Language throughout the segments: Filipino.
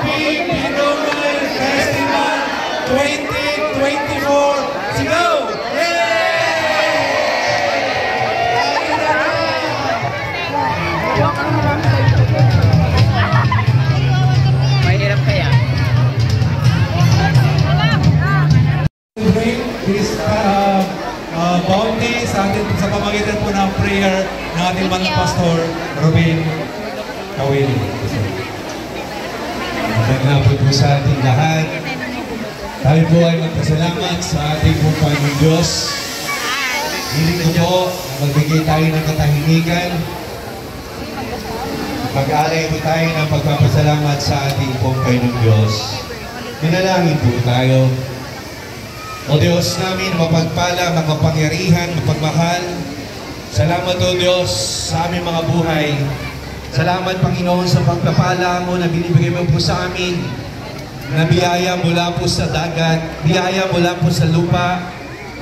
Happy Pinoy Festival 2024! Sigaw! Mahirap kaya? Bring this bounty sa pamagitan po ng prayer ng ating manang pastor, Robin Kawili. Magandang hapon po sa ating lahat. Tayo po ay magpasalamat sa ating pong Panginoong Diyos. Hiling ko po, magbigay tayo ng katahimikan. Mag-alay po tayo ng pagpapasalamat sa ating pong Panginoong Diyos. Manalangin po tayo. O Diyos namin, mapagpala, makapangyarihan, mapagmahal. Salamat o Diyos sa aming mga buhay. Salamat Panginoon sa pagpapala mo na binibigay mo po sa amin. Na biyaya mula po sa dagat, biyaya mula po sa lupa.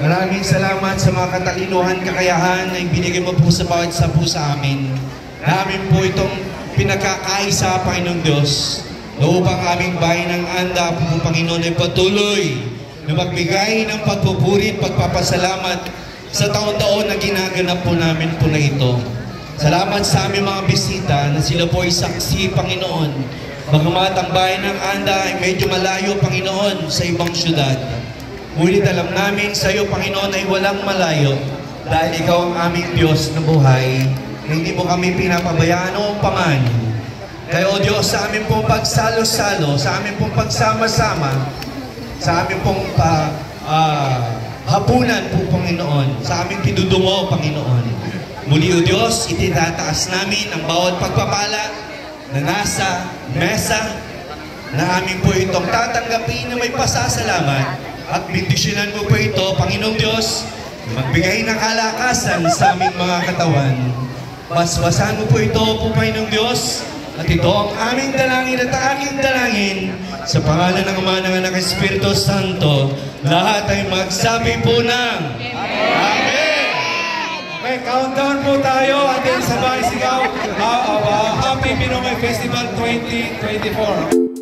Maraming salamat sa mga katalinuhan, kakayahan na ibinigay mo po sa bawat isa po sa amin. Namin po itong pinagkakaisa, Panginoong Diyos, na upang aming bayan ng Anda po, Panginoon, ay patuloy na magbigay ng pagpupuri at pagpapasalamat sa taon-taon na ginaganap po namin po na ito. Salamat sa aming mga bisita na sila po ay saksi, Panginoon. Bagamat ang bayan ng Anda ay medyo malayo, Panginoon, sa ibang syudad. Ngunit alam namin sa iyo, Panginoon, ay walang malayo dahil ikaw ang aming Diyos na buhay. Hindi mo kami pinapabayaan o paman. Kaya o Diyos, sa aming pong pagsalo-salo, sa aming pong pagsama-sama, sa aming pong hapunan po, Panginoon, sa aming pinudungo, Panginoon. Muli o Diyos, ititataas namin ang bawat pagpapala na nasa mesa na amin po itong tatanggapin na may pasasalamat at bendisyonan mo po ito, Panginoong Diyos, magbigay ng kalakasan sa aming mga katawan. Waswasan mo po ito po, Panginoong Diyos, at ito ang aming dalangin at aking dalangin sa pangalan ng Ama, ng Anak, Espiritu Santo. Lahat ay magsabi po ng Amen! Okay, countdown po tayo at then sabay sigaw. Happy Pinoy Festival 2024!